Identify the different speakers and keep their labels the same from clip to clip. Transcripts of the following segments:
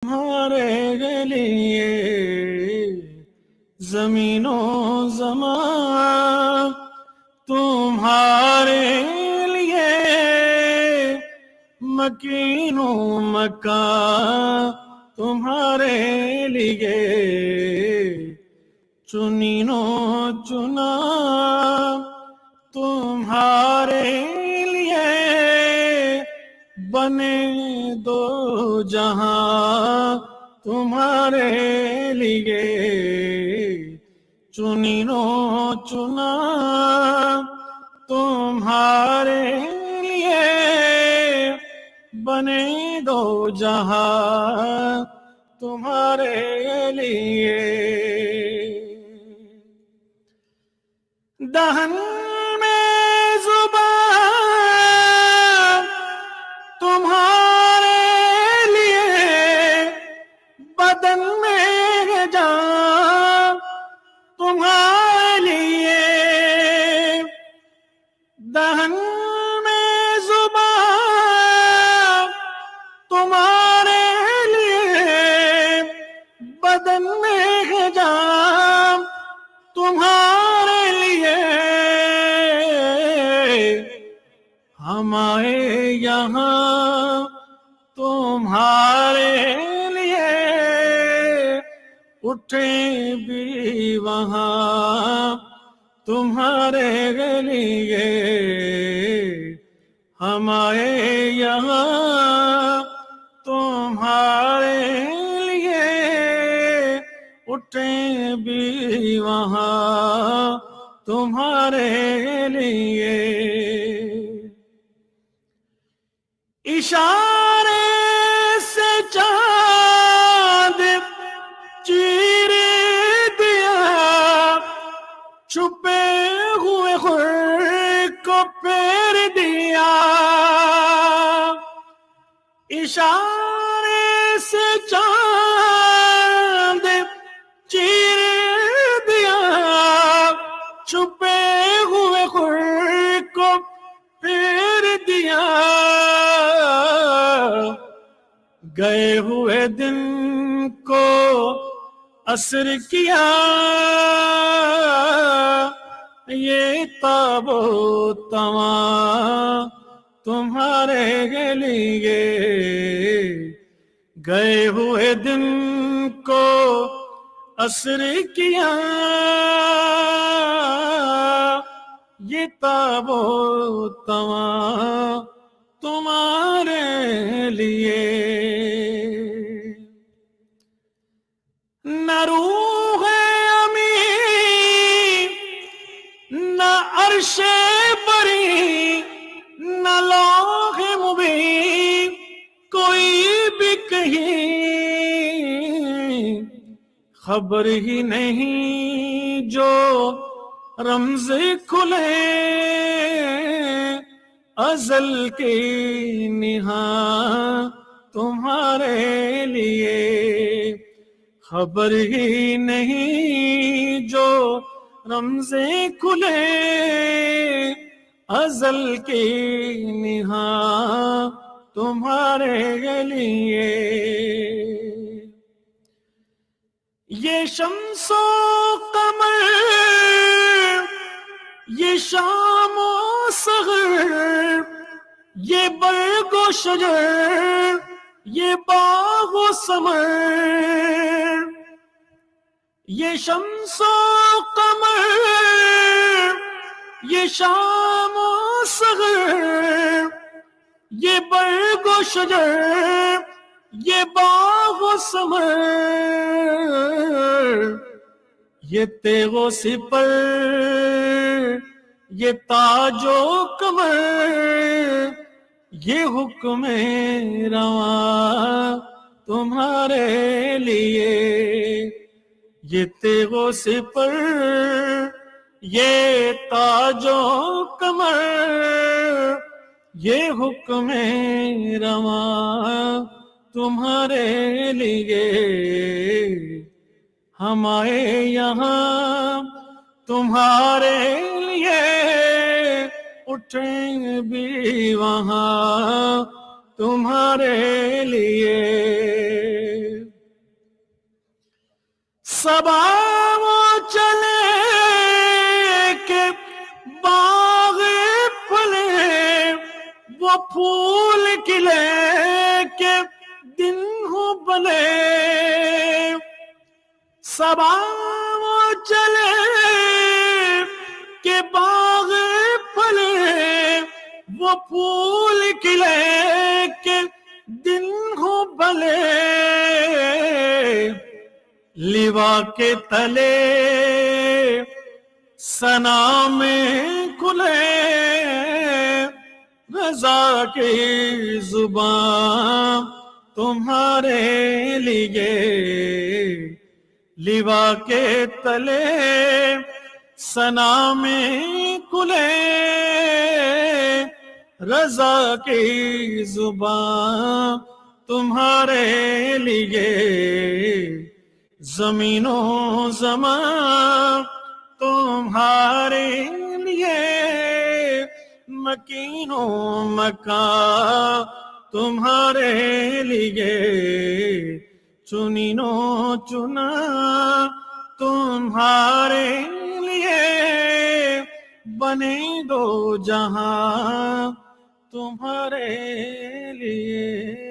Speaker 1: تمہارے لیے زمین و زمان، تمہارے لیے مکین و مکان، تمہارے لیے چنین و چنا، تمہارے لیے بنے دو جہاں، تمہارے لیے چنین و چنا، تمہارے لیے بنے دو جہاں، تمہارے لیے دہن میں زبان تمہارے لیے، بدن میں جان تمہارے لیے، دہن میں زبان تمہارے لیے، بدن میں جان تمہارے لیے، ہم آئے یہاں تمہارے لیے، اٹھیں بھی وہاں تمہارے لیے، ہم آئے یہاں تمہارے لیے، اٹھیں بھی وہاں تمہارے لیے، اشارے سے چاند چیر دیا، چھپے ہوئے خور کو پھیر دیا، اشارے سے چاند چیر دیا، چھپے ہوئے خور کو پھیر دیا، گئے ہوئے دن کو عصر کیا، یہ تاب و تواں تمہارے لیے، گئے ہوئے دن کو عصر کیا، یہ تاب و تواں تمہارے لیے، نہ روح امین نہ عرش بری نہ لوح مبین، کوئی بھی کہیں خبر ہی نہیں جو رمز کھلے ازل کی نہاں تمہارے لیے، خبر ہی نہیں جو رمزیں کھلے ازل کی نہاں تمہارے لیے، یہ شمس و قمر یہ شام و سحر، یہ برگ و شجر یہ باغ و ثمر، یہ شمس و قمر یہ شام و سحر، یہ برگ و شجر یہ باغ و ثمر، یہ تیغ و سپر یہ تاج و کمر، یہ حکم رواں تمہارے لیے، یہ تیغ و سپر یہ تاج و کمر، یہ حکم رواں تمہارے لیے، ہم آئے یہاں تمہارے لیے، اٹھیں بھی وہاں تمہارے لیے۔ सबा वो चले के बाग फले, वो फूल खिले के दिन हो बने। सबा वो चले के बाग फले, वो फूल खिले के दिन हो भले। लिवा के तले सना में खुले, रजा की जुबान तुम्हारे लिए। लिवा के तले सना में खुले, रजा की जुबान तुम्हारे लिए। जमीनो ज़मान तुम्हारे लिए, मकीनो मकान तुम्हारे लिए। चुनिनो चुना तुम्हारे लिए, बने दो जहां तुम्हारे लिए।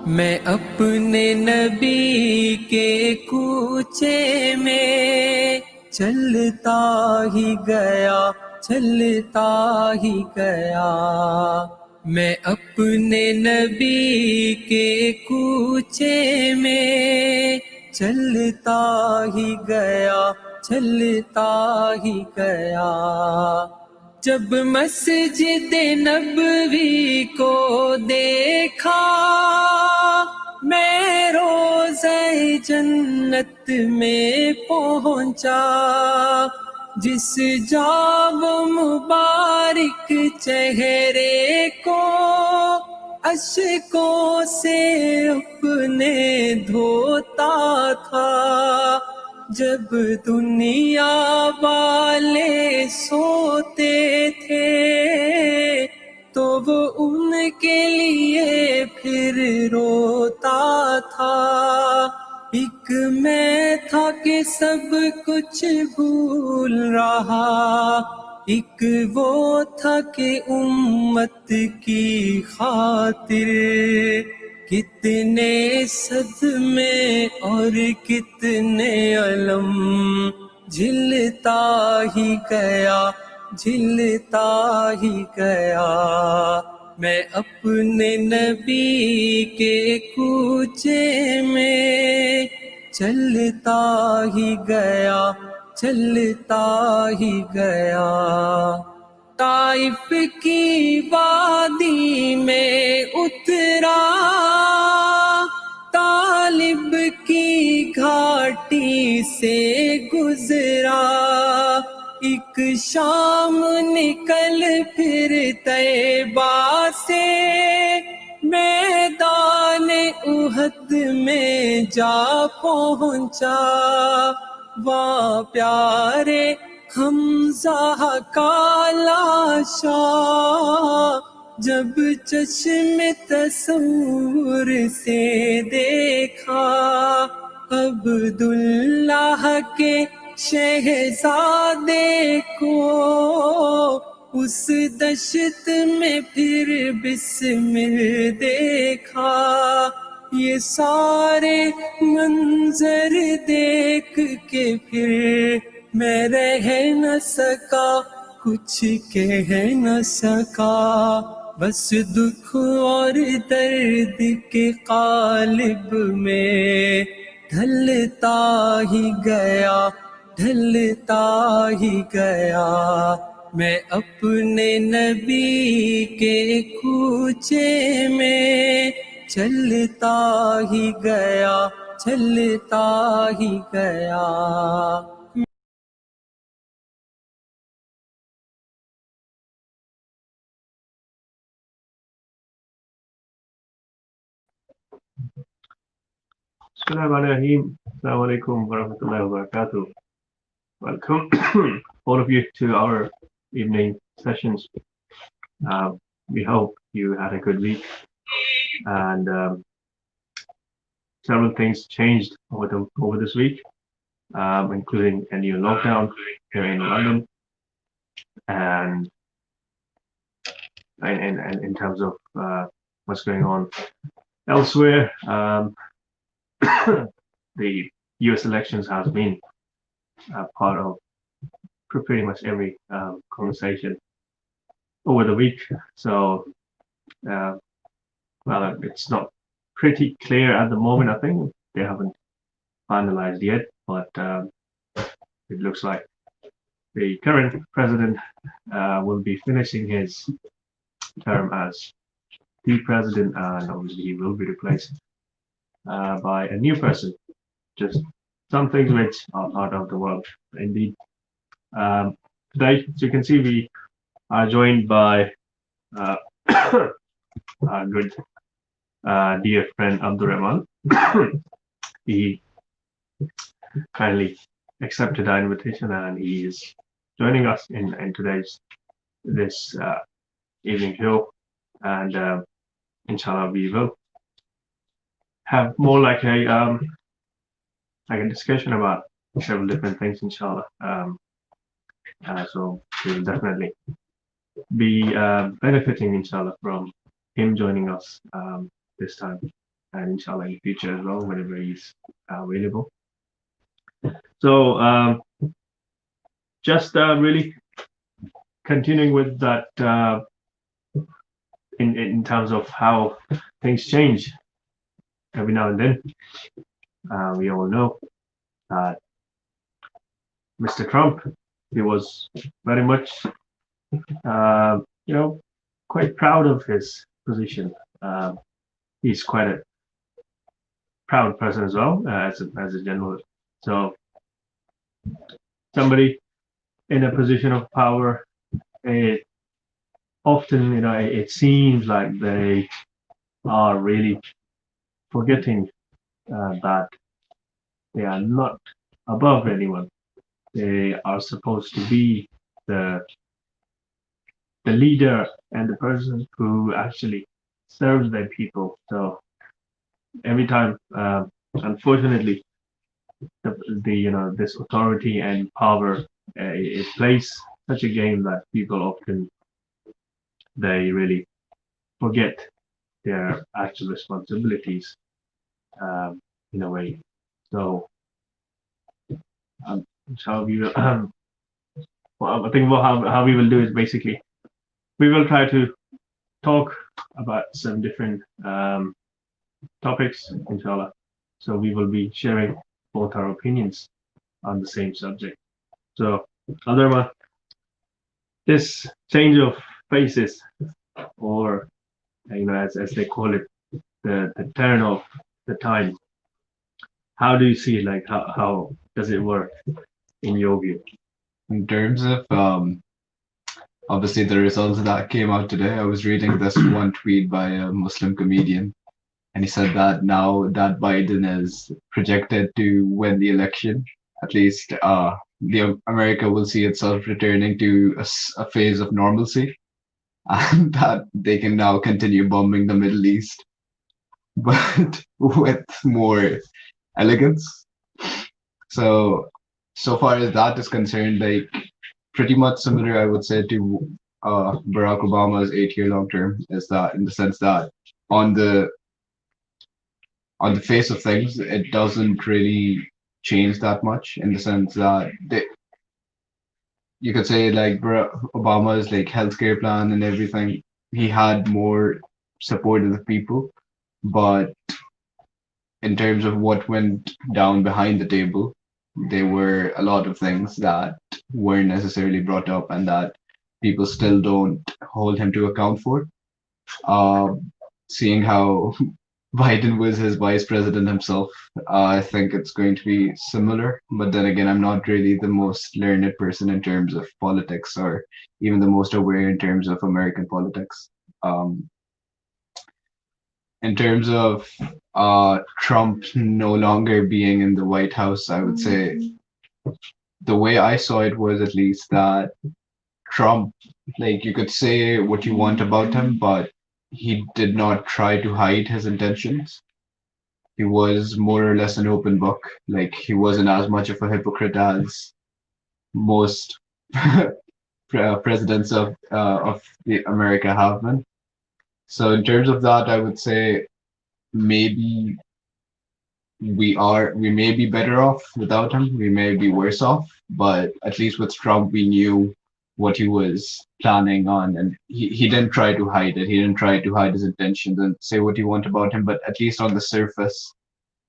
Speaker 2: میں اپنے نبی کے کوچے میں چلتا ہی گیا، چلتا ہی گیا۔ میں اپنے نبی کے کوچے میں چلتا ہی گیا، چلتا ہی گیا۔ جب مسجد نبوی کو دیکھا، میں روضہ جنت میں پہنچا۔ جس جاب مبارک چہرے کو اشکوں سے اپنے دھوتا تھا، جب دنیا والے سوتے تھے تو وہ ان کے لیے پھر روتا تھا۔ ایک میں تھا کہ سب کچھ بھول رہا، ایک وہ تھا کہ امت کی خاطر کتنے صدمے اور کتنے علم جھلتا ہی گیا، جھلتا ہی گیا۔ میں اپنے نبی کے کوچے میں چلتا ہی گیا، چلتا ہی گیا۔ طائف کی وادی میں اترا، طالب کی گھاٹی سے گزرا۔ ایک شام نکل پھر طیبہ سے میدان احد میں جا پہنچا۔ وہاں پیارے حمزہ کا لاشا جب چشم تصور سے دیکھا، عبداللہ کے شہزادے کو اس دشت میں پھر بسمل دیکھا۔ یہ سارے منظر دیکھ کے پھر میں رہ نہ سکا، کچھ کہہ نہ سکا، بس دکھ اور درد کے قالب میں ڈھلتا ہی گیا، ڈھلتا ہی گیا۔ میں اپنے نبی کے کوچے میں चलता ही गया, चलता ही गया।
Speaker 3: Bismillahirrahmanirrahim. Assalamu alaikum warahmatullahi wabarakatuh. Welcome all of you to our evening sessions. We hope you had a good week, and several things changed over this week, including a new lockdown here in London, and in terms of what's going on elsewhere. The U.S. elections has been part of pretty much every conversation over the week. So, well, it's not pretty clear at the moment. I think they haven't finalized yet, but it looks like the current president will be finishing his term as the president, and obviously he will be replaced by a new person. Just some things which are out of the world, indeed. Today, as you can see, we are joined by our good dear friend Abdurrahman. He kindly accepted our invitation, and he is joining us in today's this evening show. And inshallah, we will have more like a discussion about several different things, inshallah. So we'll definitely be benefiting, inshallah, from him joining us this time, and inshallah in the future as well, whenever he's available. So just really continuing with that in terms of how things change every now and then. We all know that Mr. Trump, he was very much, quite proud of his position. He's quite a proud person as well, as a general. So somebody in a position of power, it often, it seems like they are really forgetting that they are not above anyone. They are supposed to be the leader and the person who actually serves their people. So every time, unfortunately, this authority and power, it plays such a game that people often, they really forget their actual responsibilities in a way. So how we will, well, I think how we will do is basically we will try to talk about some different topics, inshallah. So we will be sharing both our opinions on the same subject. So, Alderma, this change of faces, or as they call it, the turn of the time. How do you see it? Like how does it work in your view?
Speaker 4: In terms of obviously the results that came out today, I was reading this one tweet by a Muslim comedian, and he said that now that Biden is projected to win the election, at least America will see itself returning to a phase of normalcy, and that they can now continue bombing the Middle East, but with more elegance. So far as that is concerned, like pretty much similar, I would say, to Barack Obama's 8-year long term, is that in the sense that on the face of things, it doesn't really change that much, in the sense that you could say like Barack Obama's like healthcare plan and everything, he had more support of the people, but in terms of what went down behind the table, there were a lot of things that weren't necessarily brought up and that people still don't hold him to account for. Seeing how Biden was his vice president himself, I think it's going to be similar. But then again, I'm not really the most learned person in terms of politics, or even the most aware in terms of American politics. Um, in terms of Trump no longer being in the White House, I would say the way I saw it was at least that Trump, like you could say what you want about him, but he did not try to hide his intentions. He was more or less an open book. Like he wasn't as much of a hypocrite as most presidents of the America have been. So in terms of that, I would say maybe we may be better off without him. We may be worse off, but at least with Trump, we knew what he was planning on, and he didn't try to hide it. He didn't try to hide his intentions and say what you want about him, but at least on the surface,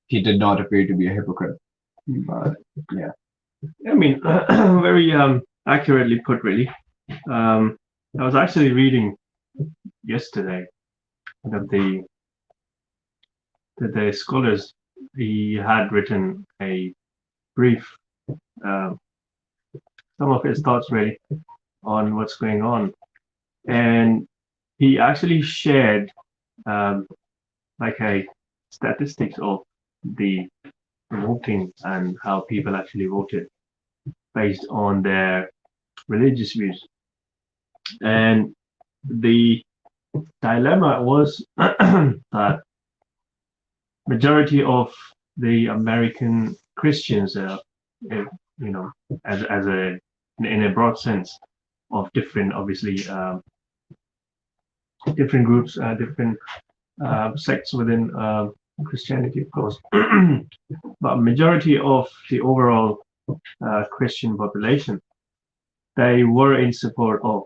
Speaker 4: he did not appear to be a hypocrite. But yeah.
Speaker 3: I mean, very accurately put, really. I was actually reading yesterday that the scholars, he had written a brief, some of his thoughts really on what's going on, and he actually shared like a statistics of the voting and how people actually voted based on their religious views. And the dilemma was that majority of the American Christians, you know, as a in a broad sense of different, obviously, different groups, different sects within Christianity, of course, but majority of the overall Christian population, they were in support of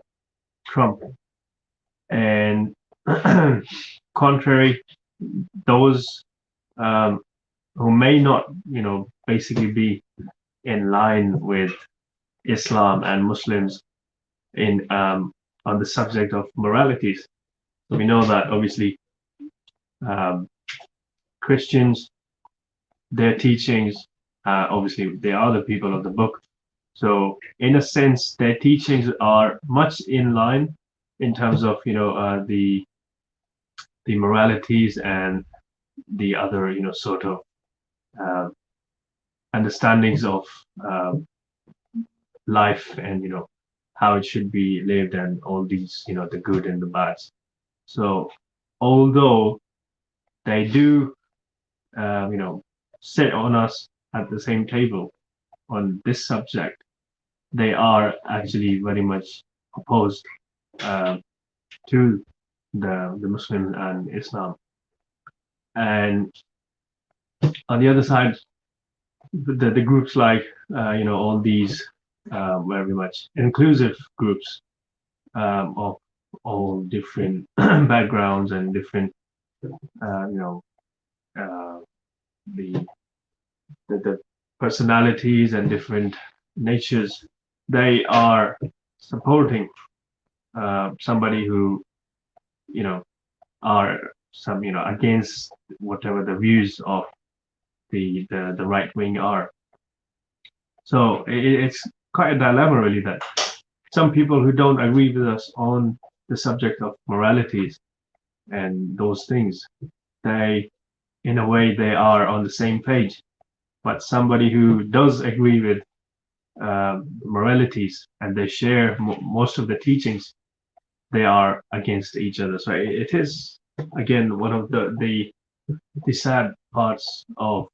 Speaker 3: Trump. And contrary, those who may not, basically be in line with Islam and Muslims in on the subject of moralities. So we know that obviously Christians, their teachings, obviously they are the people of the book. So in a sense, their teachings are much in line in terms of the moralities and the other sort of understandings of life and how it should be lived and all these the good and the bad. So although they do sit on us at the same table on this subject, they are actually very much opposed to the Muslims and Islam. And on the other side, the groups like all these very much inclusive groups of all different backgrounds and different the personalities and different natures, they are supporting somebody who are some against whatever the views of the right wing are. So it's quite a dilemma really, that some people who don't agree with us on the subject of moralities and those things, they in a way they are on the same page, but somebody who does agree with moralities and they share most of the teachings, they are against each other. So it is again one of the sad parts of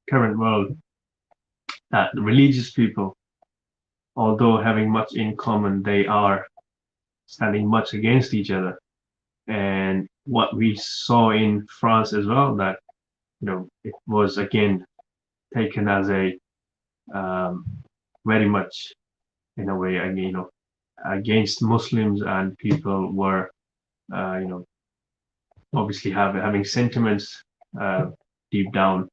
Speaker 3: current world, that religious people, although having much in common, they are standing much against each other. And what we saw in France as well, that it was again taken as a very much in a way against Muslims, and people were obviously having sentiments deep down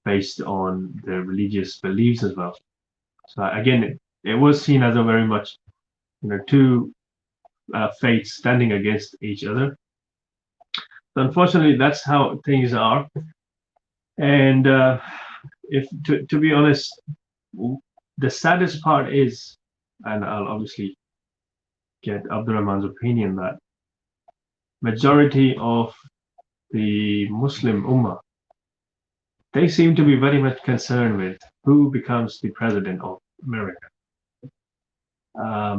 Speaker 3: based on their religious beliefs as well. So again, it was seen as a very much two faiths standing against each other. So unfortunately, that's how things are. And if to be honest, the saddest part is, and I'll obviously get Abdurrahman's opinion, that majority of the Muslim Ummah, they seem to be very much concerned with who becomes the president of America. I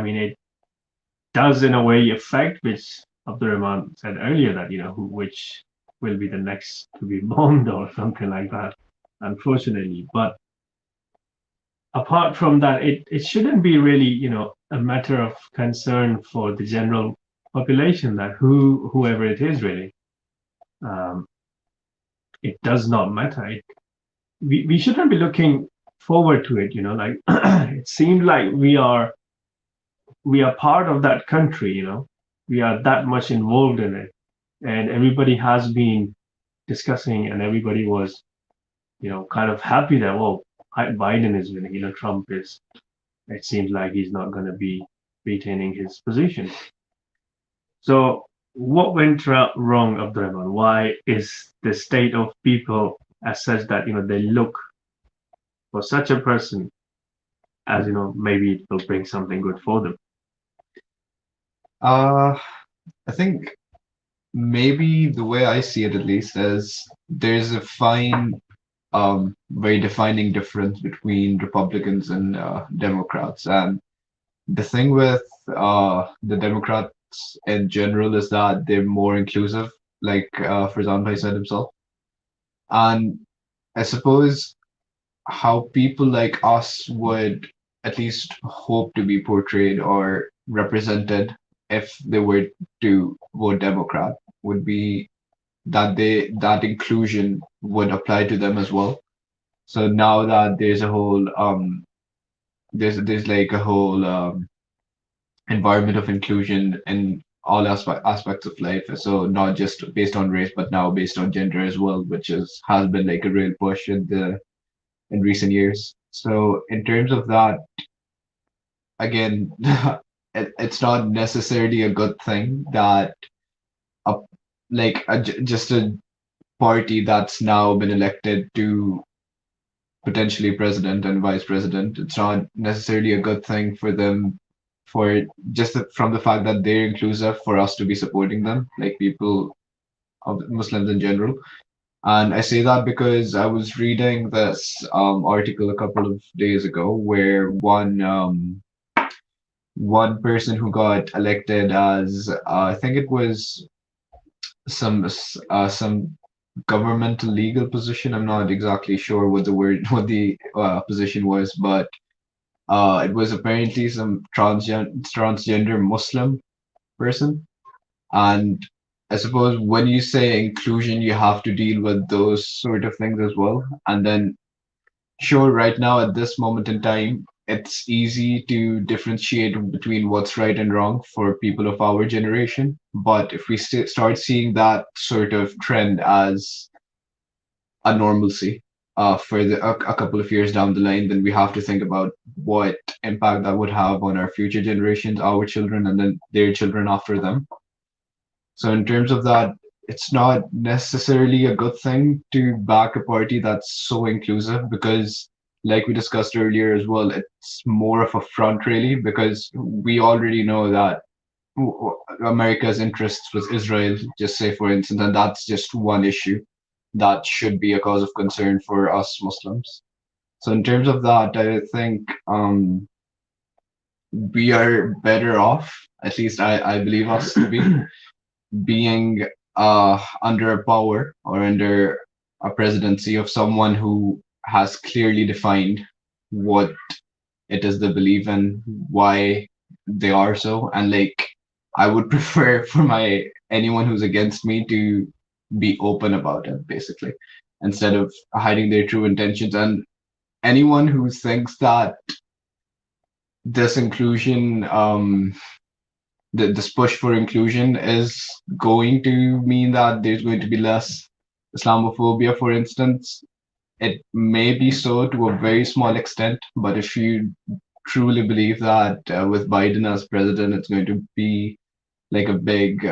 Speaker 3: mean, it does in a way affect, which Abdurrahman said earlier, that which will be the next to be bombed or something like that, unfortunately. But apart from that, it shouldn't be really a matter of concern for the general population, that whoever it is really, it does not matter. We shouldn't be looking forward to it, like it seemed like we are part of that country, we are that much involved in it, and everybody has been discussing, and everybody was kind of happy that, well, Biden is winning, Trump is, it seems like he's not going to be retaining his position. So what went wrong, Abdurrahman? Why is the state of people as such that they look for such a person as maybe it will bring something good for them?
Speaker 4: I think maybe the way I see it, at least, is there's a fine, very defining difference between Republicans and Democrats. And the thing with the Democrats in general is that they're more inclusive, like Farzan Bhai said himself. And I suppose how people like us would at least hope to be portrayed or represented if they were to vote Democrat would be that that inclusion would apply to them as well. So now that there's a whole there's like a whole environment of inclusion in all aspects of life. So not just based on race, but now based on gender as well, which has been like a real push in recent years. So in terms of that, again, it's not necessarily a good thing that just a party that's now been elected to potentially president and vice president, it's not necessarily a good thing for them, for just from the fact that they're inclusive, for us to be supporting them, like people of Muslims in general. And I say that because I was reading this article a couple of days ago where one person who got elected as I think it was some governmental legal position. I'm not exactly sure what the position was, but it was apparently some transgender Muslim person. And I suppose when you say inclusion, you have to deal with those sort of things as well. And then, sure, right now at this moment in time, it's easy to differentiate between what's right and wrong for people of our generation. But if we start seeing that sort of trend as a normalcy for a couple of years down the line, then we have to think about what impact that would have on our future generations, our children, and then their children after them. So in terms of that, it's not necessarily a good thing to back a party that's so inclusive, because like we discussed earlier as well, it's more of a front really, because we already know that America's interests with Israel, just say for instance, and that's just one issue that should be a cause of concern for us Muslims. So in terms of that, I think we are better off, at least I believe us to be, being under a power or under a presidency of someone who has clearly defined what it is they believe and why they are so. And like, I would prefer for anyone who's against me to be open about it, basically, instead of hiding their true intentions. And anyone who thinks that this inclusion, this push for inclusion is going to mean that there's going to be less Islamophobia, for instance, it may be so to a very small extent. But if you truly believe that with Biden as president, it's going to be like a big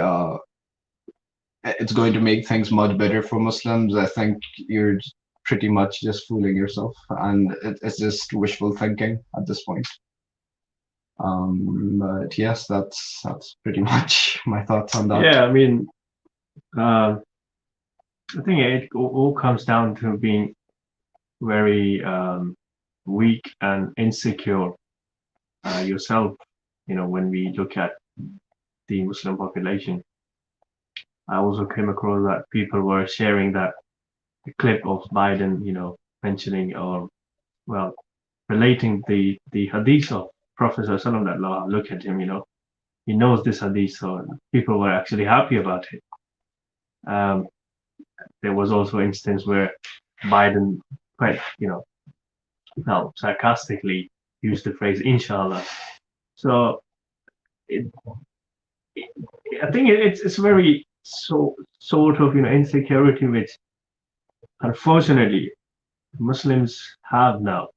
Speaker 4: it's going to make things much better for Muslims, I think you're pretty much just fooling yourself, and it's just wishful thinking at this point. But yes, that's pretty much my thoughts on that.
Speaker 3: Yeah, I mean, I think it all comes down to being very weak and insecure yourself. You know, when we look at the Muslim population, I also came across that people were sharing that clip of Biden, you know, mentioning or, well, relating the hadith of Prophet Sallallahu Alaihi Wasallam. Look at him, you know, he knows this hadith, so people were actually happy about it. There was also an instance where Biden quite, you know, now sarcastically used the phrase inshallah. So I think it's very sort of, you know, insecurity which unfortunately Muslims have now,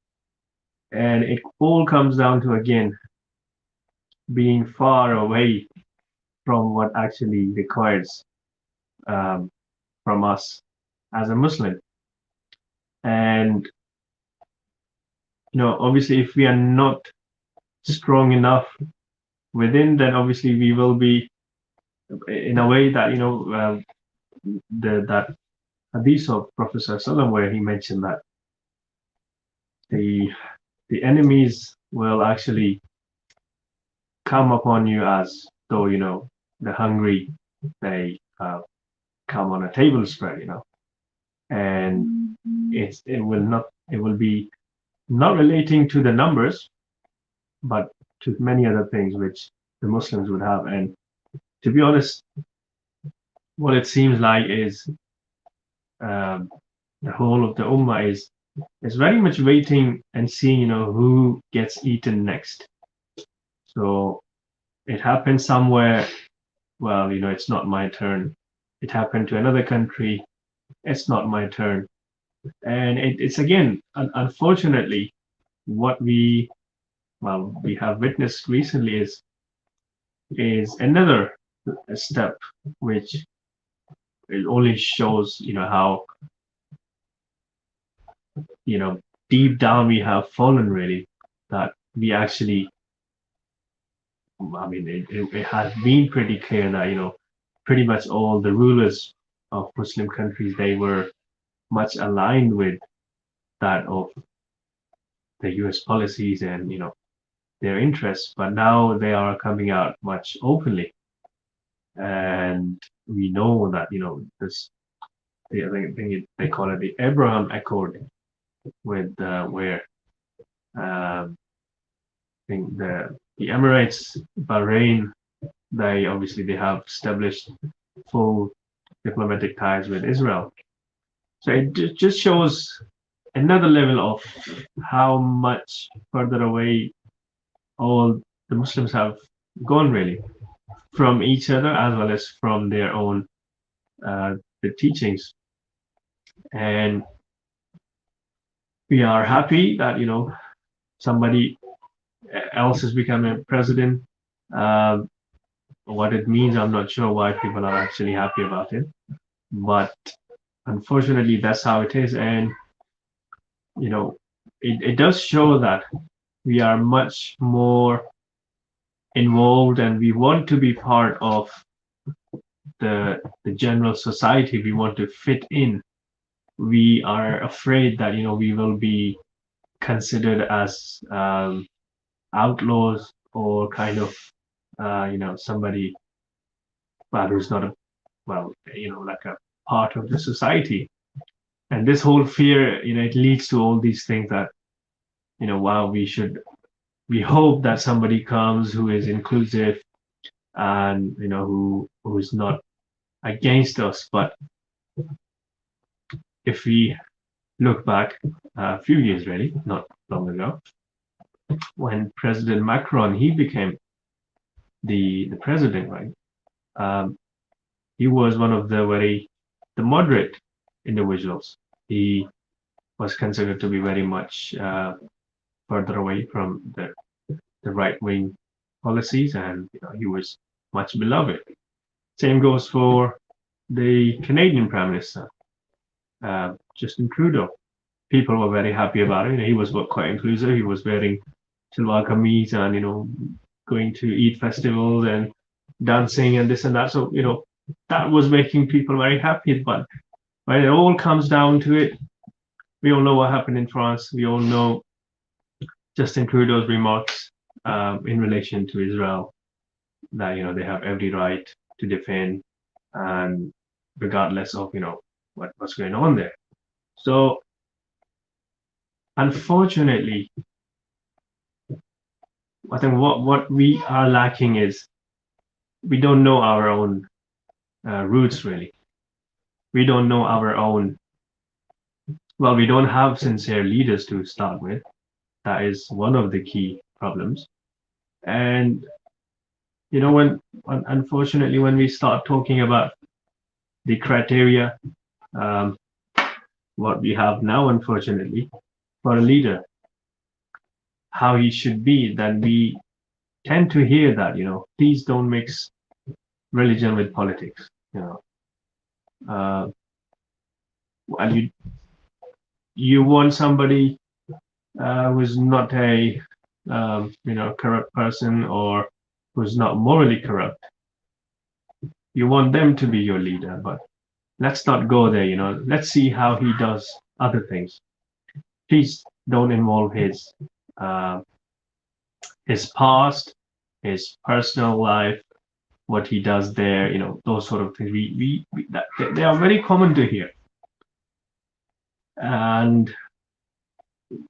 Speaker 3: and it all comes down to again being far away from what actually requires from us as a Muslim. And you know, obviously, if we are not strong enough within, then obviously we will be in a way that, you know, that hadith of Prophet Sallallahu where he mentioned that the enemies will actually come upon you as though, you know, the hungry, they come on a table spread, you know, and it will be not relating to the numbers, but to many other things which the Muslims would have. And to be honest, what it seems like is the whole of the Ummah is very much waiting and seeing, you know, who gets eaten next. So it happened somewhere, well, you know, it's not my turn. It happened to another country, it's not my turn. And it's again, unfortunately, what we have witnessed recently is another step which it only shows, you know, how, you know, deep down we have fallen, really, that we actually, I mean, it has been pretty clear that, you know, pretty much all the rulers of Muslim countries, they were much aligned with that of the US policies and, you know, their interests, but now they are coming out much openly. And we know that, you know, this, I think they call it the Abraham Accord, with where I think the Emirates, Bahrain, they have established full diplomatic ties with Israel. So it just shows another level of how much further away all the Muslims have gone, really, from each other as well as from their own the teachings. And we are happy that, you know, somebody else has become a president. What it means, I'm not sure why people are actually happy about it, but unfortunately that's how it is. And you know, it does show that we are much more involved and we want to be part of the general society. We want to fit in. We are afraid that, you know, we will be considered as outlaws or kind of you know, somebody who's not a, well, you know, like a part of the society. And this whole fear, you know, it leads to all these things that, you know, wow, we hope that somebody comes who is inclusive and, you know, who is not against us. But if we look back a few years, really, not long ago, when President Macron, he became the president, right? He was one of the moderate individuals. He was considered to be very much further away from the right-wing policies, and, you know, he was much beloved. Same goes for the Canadian Prime Minister, Justin Trudeau. People were very happy about it. He was quite inclusive. He was wearing shalwar kameez and going to eat festivals and dancing and this and that. So that was making people very happy. But when it all comes down to it, we all know what happened in France. We all know Justin Trudeau's remarks in relation to Israel, that they have every right to defend, and regardless of what's going on there. So unfortunately, I think what we are lacking is we don't know our own roots really. We don't know our own. Well, we don't have sincere leaders to start with. That is one of the key problems. And unfortunately, when we start talking about the criteria, what we have now, unfortunately, for a leader, how he should be, then we tend to hear that, please don't mix religion with politics, and you want somebody who's not a corrupt person, or who's not morally corrupt. You want them to be your leader, but let's not go there. Let's see how he does other things. Please don't involve his past, his personal life, what he does there. Those sort of things. They are very common to hear. And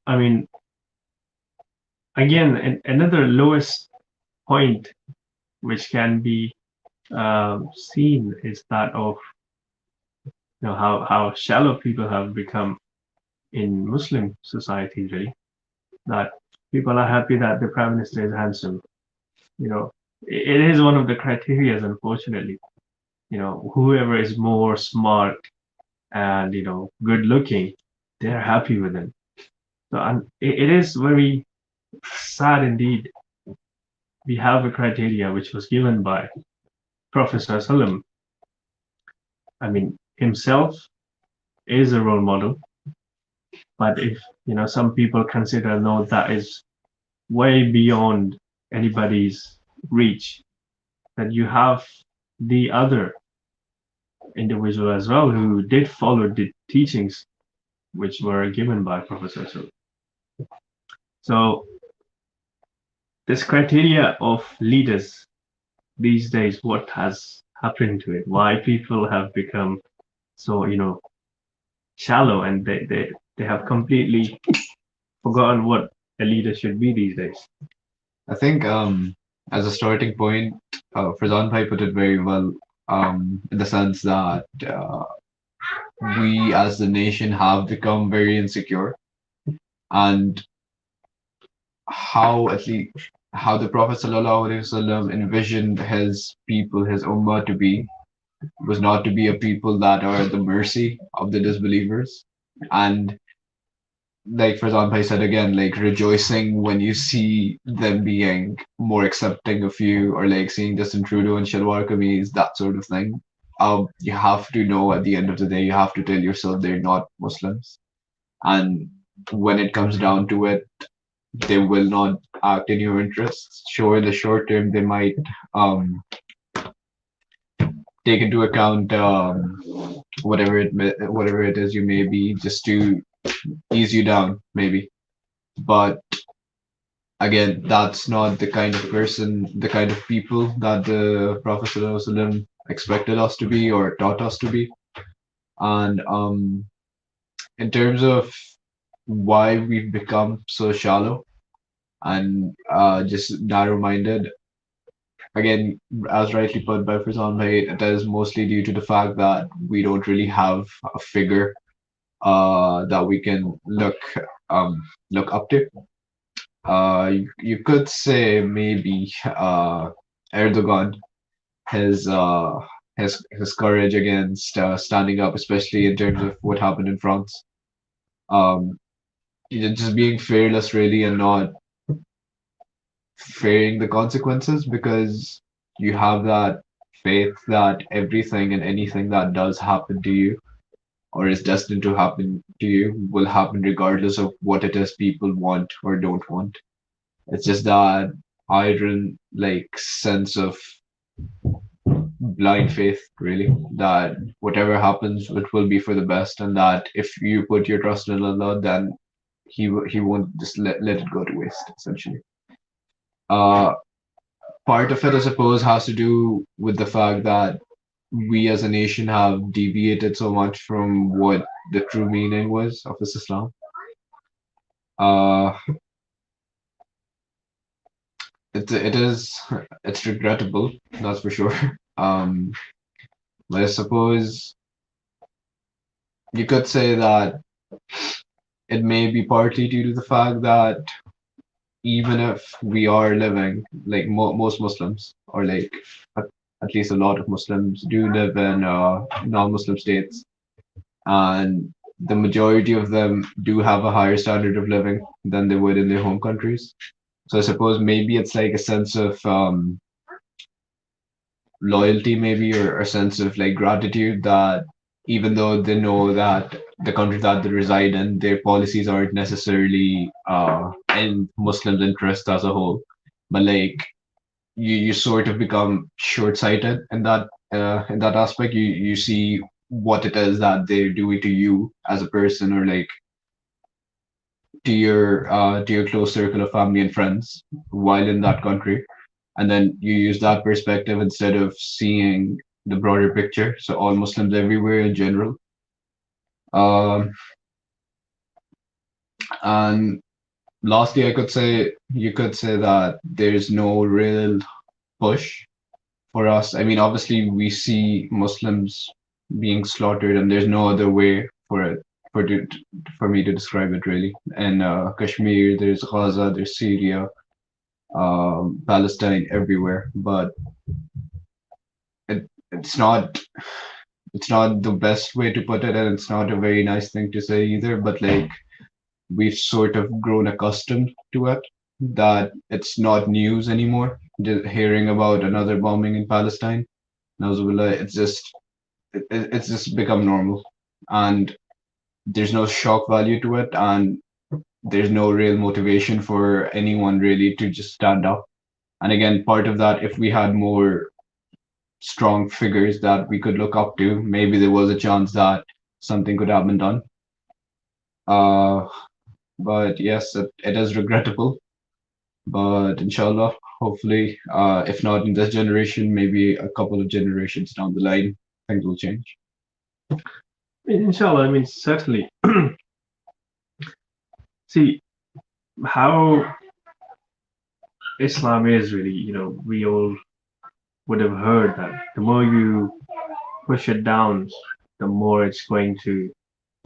Speaker 3: I mean, again, another lowest point which can be seen is that of how shallow people have become in Muslim societies, really. That people are happy that the Prime Minister is handsome. It is one of the criteria, unfortunately. Whoever is more smart and good looking, they're happy with him. So, and it is very sad indeed. We have a criteria which was given by Prophet ﷺ. I mean, himself is a role model, but if some people consider no, that is way beyond anybody's reach, that you have the other individual as well who did follow the teachings which were given by Prophet ﷺ. So this criteria of leaders these days, what has happened to it? Why people have become so shallow, and they have completely forgotten what a leader should be these days.
Speaker 4: I think as a starting point, Farzan Bhai put it very well, in the sense that we as the nation have become very insecure, and how the Prophet ﷺ envisioned his people, his ummah, to be was not to be a people that are at the mercy of the disbelievers. And like Farzan Bhai said again, like rejoicing when you see them being more accepting of you, or like seeing Justin Trudeau and Shalwar Kameez, that sort of thing. You have to know at the end of the day, you have to tell yourself they're not Muslims. And when it comes down to it, they will not act in your interests. Sure, in the short term, they might take into account whatever it is you may be, just to ease you down, maybe. But again, that's not the kind of person, the kind of people that the Prophet ﷺ expected us to be or taught us to be. And in terms of why we've become so shallow and just narrow-minded, again, as rightly put by Farzan Bhai, it is mostly due to the fact that we don't really have a figure that we can look up to. You could say maybe Erdogan, his courage against standing up, especially in terms of what happened in France. Just being fearless, really, and not fearing the consequences, because you have that faith that everything and anything that does happen to you or is destined to happen to you will happen regardless of what it is people want or don't want. It's just that iron like sense of blind faith, really, that whatever happens, it will be for the best, and that if you put your trust in Allah, then He won't just let it go to waste, essentially. Uh, Part of it, I suppose, has to do with the fact that we as a nation have deviated so much from what the true meaning was of this Islam. Uh, it's regrettable, that's for sure. Um, but I suppose you could say that it may be partly due to the fact that even if we are living like most Muslims, or like at, at least a lot of Muslims do live in non-Muslim states, and the majority of them do have a higher standard of living than they would in their home countries. So I suppose maybe it's like a sense of loyalty, maybe, or a sense of like gratitude that even though they know that the country that they reside in, their policies aren't necessarily in Muslims' interest as a whole, but like you sort of become short-sighted in that aspect. You see what it is that they're doing to you as a person, or like to your close circle of family and friends while in that country, and then you use that perspective instead of seeing the broader picture. So all Muslims everywhere in general. Um, and lastly, you could say that there's no real push for us. I mean, obviously, we see Muslims being slaughtered, and there's no other way for me to describe it really. In Kashmir, there's Gaza, there's Syria, Palestine, everywhere. But it's not the best way to put it, and it's not a very nice thing to say either. But like we've sort of grown accustomed to it, that it's not news anymore. Hearing about another bombing in Palestine, Nauzubillah, it's just become normal, and there's no shock value to it, and there's no real motivation for anyone really to just stand up. And again, part of that, if we had more strong figures that we could look up to, maybe there was a chance that something could have been done. But yes, it is regrettable. But inshallah, hopefully, if not in this generation, maybe a couple of generations down the line, things will change.
Speaker 3: Inshallah, I mean, certainly. See, how Islam is really, we all would have heard that the more you push it down, the more it's going to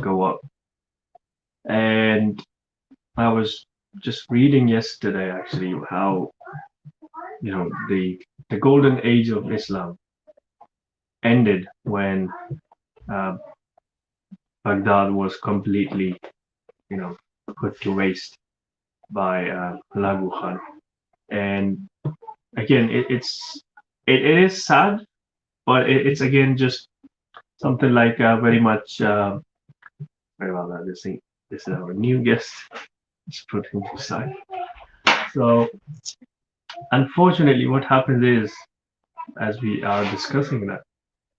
Speaker 3: go up. And I was just reading yesterday, actually, how, the golden age of Islam ended when Baghdad was completely, put to waste by Hulagu Khan. And again, it is sad, but it's again just something like very much. Sorry about that. This is our new guest. Just put him aside. So, unfortunately, what happens is, as we are discussing that,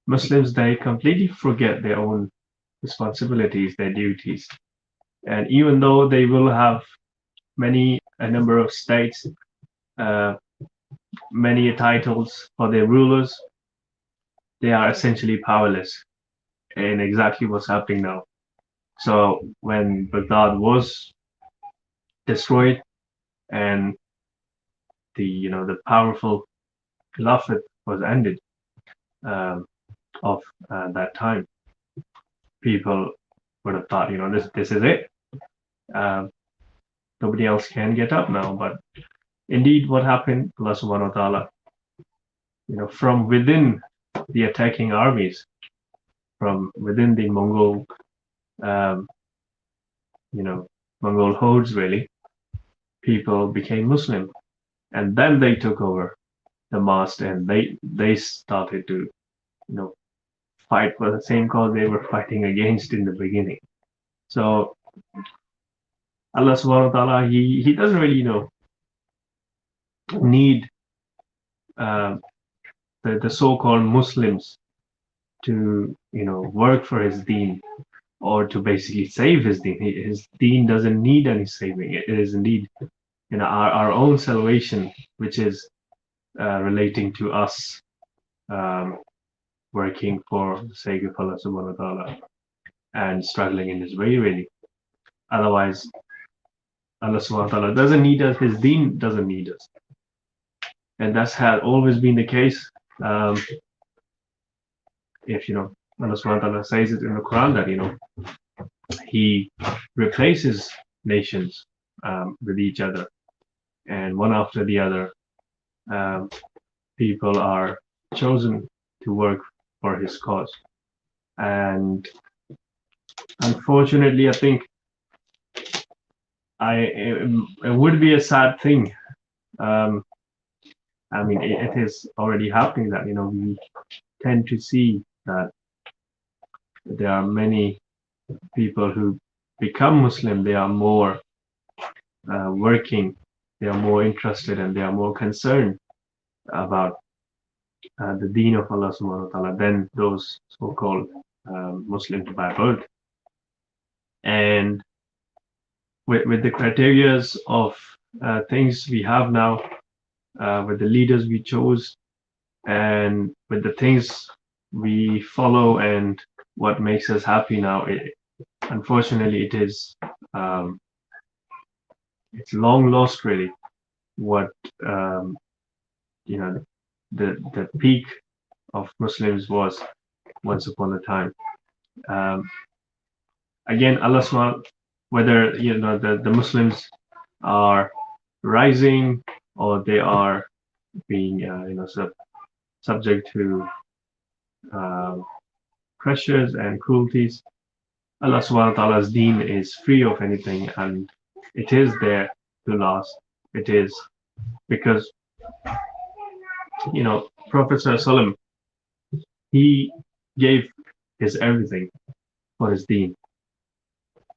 Speaker 3: Muslims, they completely forget their own responsibilities, their duties. And even though they will have a number of states, many titles for their rulers, they are essentially powerless in exactly what's happening now. So when Baghdad was destroyed and the powerful Khilafat was ended of that time, people would have thought, this is it. Nobody else can get up now. But indeed, what happened, Allah subhanahu wa ta'ala, from within the attacking armies, from within the Mongol, Mongol hordes, really, people became Muslim, and then they took over the mosque, and they started to, fight for the same cause they were fighting against in the beginning. So Allah subhanahu wa ta'ala, he doesn't really, need the so-called Muslims to, work for his deen, or to basically save his deen. His deen doesn't need any saving. It is indeed, our own salvation, which is relating to us working for the sake of Allah subhanahu wa ta'ala and struggling in his way, really. Otherwise, Allah subhanahu wa ta'ala doesn't need us, his deen doesn't need us. And that's had always been the case. If Allah subhanahu wa ta'ala says it in the Quran that he replaces nations with each other, and one after the other people are chosen to work for his cause. And unfortunately, I think it would be a sad thing. I mean, it is already happening that we tend to see that there are many people who become Muslim. They are more working, they are more interested, and they are more concerned about the deen of Allah subhanahu wa ta'ala than those so-called Muslims by birth. And with the criterias of things we have now, with the leaders we chose, and with the things we follow, and what makes us happy now, unfortunately, it's long lost, really, what the peak of Muslims was once upon a time. Again, Allah subhanahu, whether the Muslims are rising or they are being subject to pressures and cruelties, Allah subhanahu wa ta'ala's deen is free of anything, and it is there to last. It is because Prophet ﷺ, he gave his everything for his deen,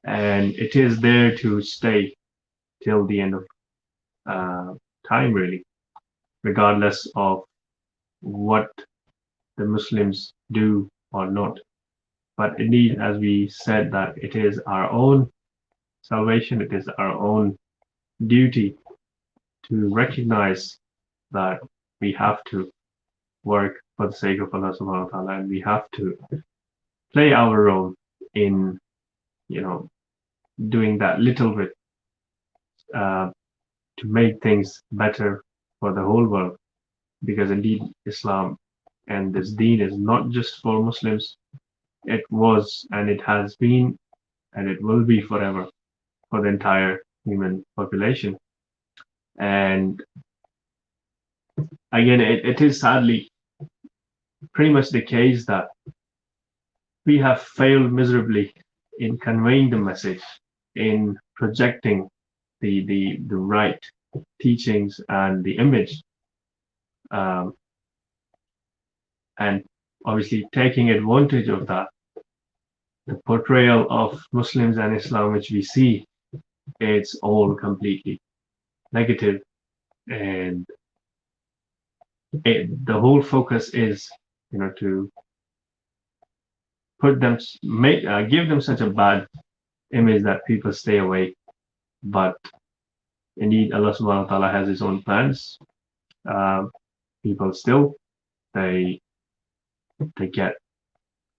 Speaker 3: and it is there to stay till the end of time, really, regardless of what the Muslims do or not. But indeed, as we said, that it is our own salvation, it is our own duty to recognize that we have to work for the sake of Allah subhanahu wa ta'ala, and we have to play our role in doing that little bit to make things better for the whole world. Because indeed, Islam and this deen is not just for Muslims. It was, and it has been, and it will be forever for the entire human population. And again, it is sadly pretty much the case that we have failed miserably in conveying the message, in projecting the right teachings and the image, and obviously taking advantage of that. The portrayal of Muslims and Islam which we see, it's all completely negative, and the whole focus is to put them, give them such a bad image that people stay away. But indeed, Allah subhanahu wa ta'ala has his own plans. People still, they get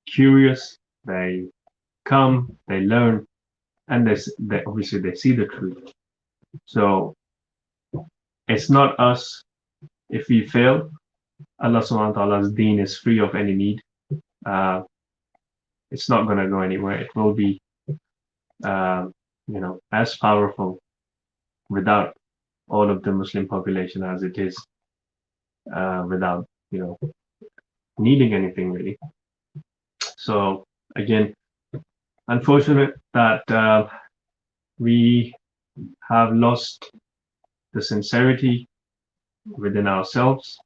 Speaker 3: curious, they come, they learn, and they obviously they see the truth. So it's not us. If we fail, Allah subhanahu wa ta'ala's deen is free of any need. It's not going to go anywhere. It will be as powerful without all of the Muslim population as it is without needing anything, really. So again, unfortunate that we have lost the sincerity within ourselves,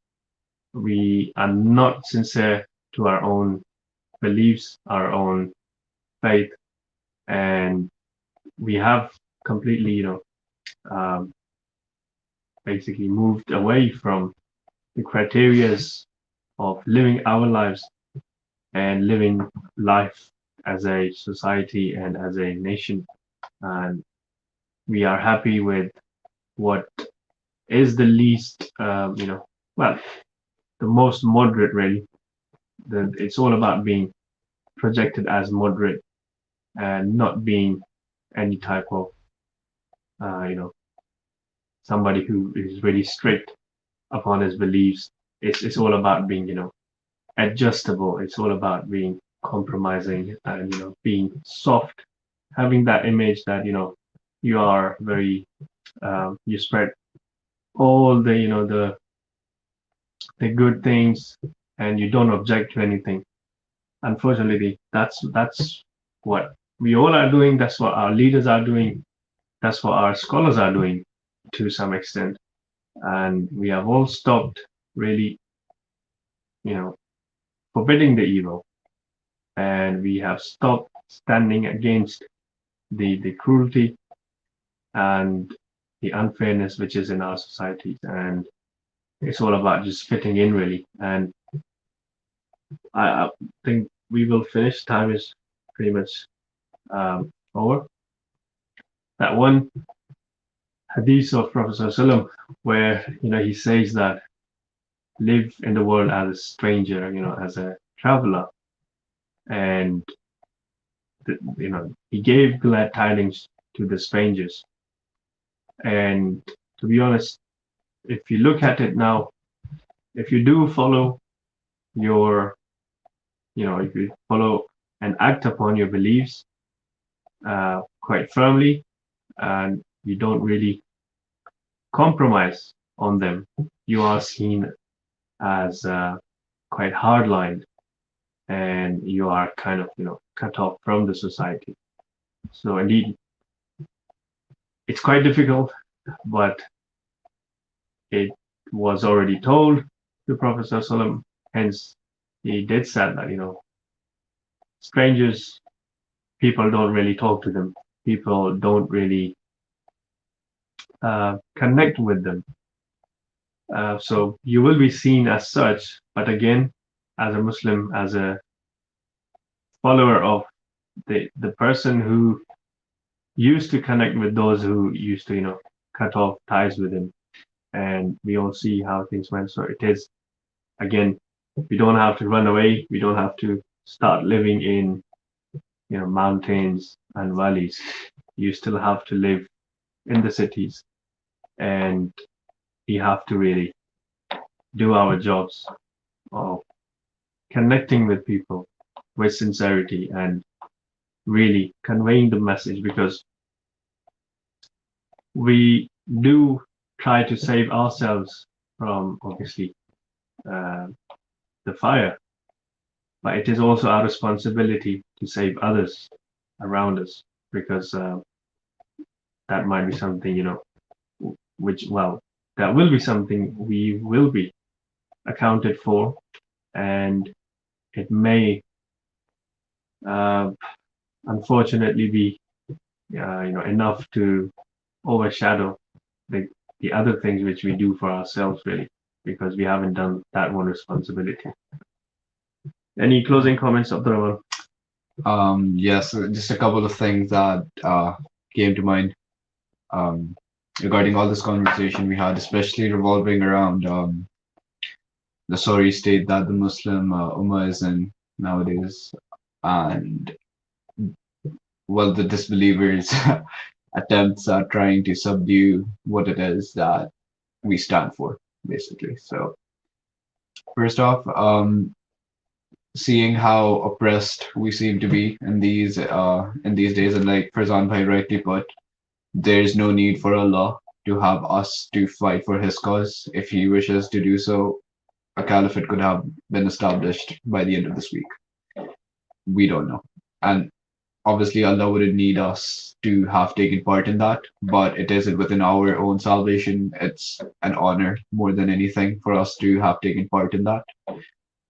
Speaker 3: we are not sincere to our own beliefs, our own faith, and we have completely, basically moved away from the criterias of living our lives and living life as a society and as a nation. And we are happy with what is the least, well, the most moderate, really. It's all about being projected as moderate and not being any type of, somebody who is really strict upon his beliefs. It's all about being, adjustable. It's all about being compromising and, being soft, having that image that, you are very, you spread all the, the good things and you don't object to anything. Unfortunately, that's what we all are doing. That's what our leaders are doing. That's what our scholars are doing to some extent. And we have all stopped really, forbidding the evil. And we have stopped standing against the cruelty and the unfairness which is in our societies. And it's all about just fitting in, really. And I think we will finish. Time is pretty much over. That one hadith of Prophet ﷺ where he says that live in the world as a stranger, as a traveler, and he gave glad tidings to the strangers. And to be honest, if you look at it now, if you do follow your, if you follow and act upon your beliefs quite firmly, and you don't really compromise on them, you are seen as quite hard-lined, and you are kind of, cut off from the society. So indeed, it's quite difficult, but it was already told to Prophet ﷺ. Hence, he did say that, strangers, people don't really talk to them. People don't really connect with them. So you will be seen as such, but again, as a Muslim, as a follower of the person who used to connect with those who used to, cut off ties with him. And we all see how things went. So it is, again, we don't have to run away. We don't have to start living in, mountains and valleys. You still have to live in the cities, and we have to really do our jobs of connecting with people with sincerity and really conveying the message, because we do try to save ourselves from, obviously, the fire, but it is also our responsibility to save others around us, because that might be something, which, well, that will be something we will be accounted for, and it may unfortunately be enough to overshadow the other things which we do for ourselves, really, because we haven't done that one responsibility. Any closing comments, Abdurrahman?
Speaker 4: Yes, just a couple of things that came to mind regarding all this conversation we had, especially revolving around the sorry state that the Muslim Ummah is in nowadays, and well, the disbelievers' attempts at trying to subdue what it is that we stand for, basically. So, first off, seeing how oppressed we seem to be in these days, and like Farzan Bhai rightly put, there's no need for Allah to have us to fight for His cause. If He wishes to do so, a caliphate could have been established by the end of this week. We don't know. And obviously Allah wouldn't need us to have taken part in that, but it isn't within our own salvation. It's an honor more than anything for us to have taken part in that.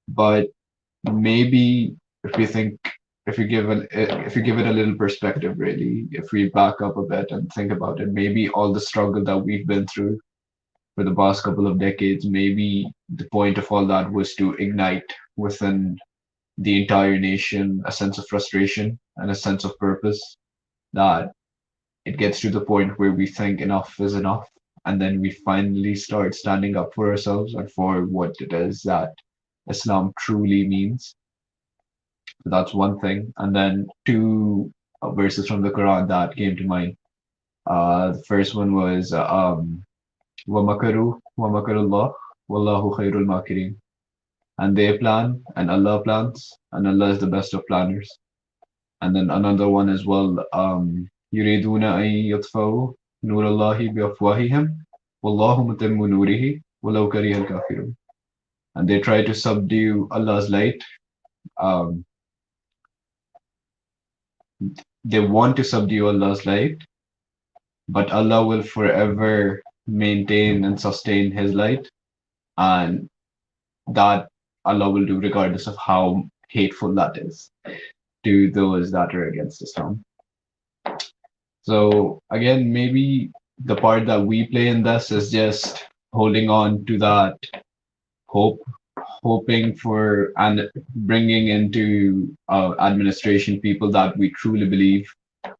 Speaker 4: But maybe if we think, if you give it a little perspective, really, if we back up a bit and think about it, maybe all the struggle that we've been through for the past couple of decades, maybe the point of all that was to ignite within the entire nation a sense of frustration and a sense of purpose, that it gets to the point where we think enough is enough, and then we finally start standing up for ourselves and for what it is that Islam truly means. So that's one thing. And then two verses from the Quran that came to mind. The first one was وَمَكَرُوا وَمَكَرُ اللَّهُ وَاللَّهُ خَيْرُ الْمَاكِرِينَ. And they plan, and Allah plans, and Allah is the best of planners. And then another one as well, يُرِيدُونَ أَن يُطْفَئُوا نُورَ اللَّهِ بِأَفْوَاهِهِمْ وَاللَّهُ مُتِمُّ نُورِهِ وَلَوْ كَرِهَ الْكَافِرُونَ. And they try to subdue Allah's light. They want to subdue Allah's light, but Allah will forever maintain and sustain His light, and that Allah will do regardless of how hateful that is to those that are against Islam. So again, maybe the part that we play in this is just holding on to that hope, hoping for and bringing into administration people that we truly believe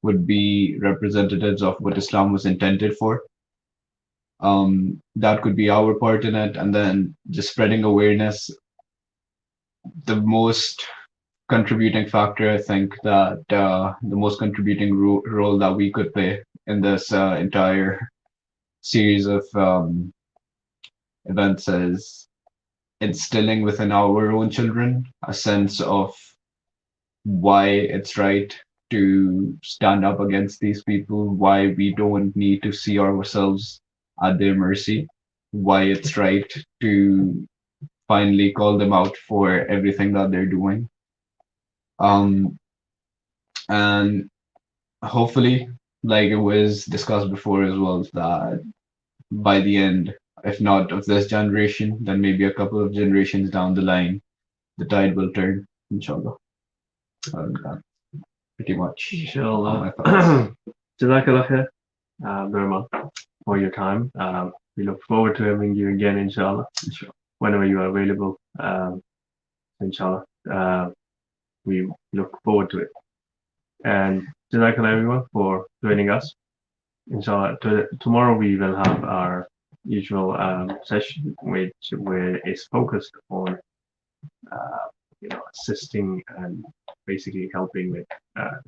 Speaker 4: would be representatives of what Islam was intended for. That could be our part in it, and then just spreading awareness. The most contributing factor, I think, that the most contributing role that we could play in this entire series of events is instilling within our own children a sense of why it's right to stand up against these people, why we don't need to see ourselves at their mercy, why it's right to finally call them out for everything that they're doing. And hopefully, like it was discussed before as well, that by the end, if not of this generation, then maybe a couple of generations down the line, the tide will turn, inshallah. That's pretty much all my
Speaker 3: Inshallah.
Speaker 4: thoughts.
Speaker 3: Jazakallah khair, Burma, for your time. We look forward to having you again, inshallah, whenever you are available. Inshallah. We look forward to it. And Jazakallah everyone for joining us. Inshallah, tomorrow we will have our usual session, which is focused on assisting and basically helping with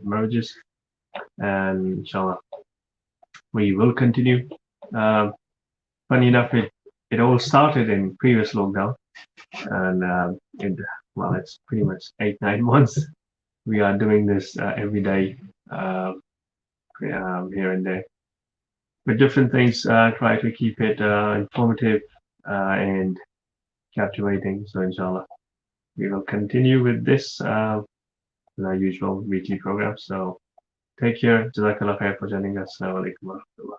Speaker 3: marriages. And inshallah, we will continue. Funny enough, it all started in previous lockdown, and it's pretty much 8-9 months. We are doing this every day, here and there, with different things. Try to keep it informative and captivating. So inshallah, we will continue with this with our usual weekly program. So take care. Jazakallah khair for joining us. Assalamu alaikum wa rahmatullah.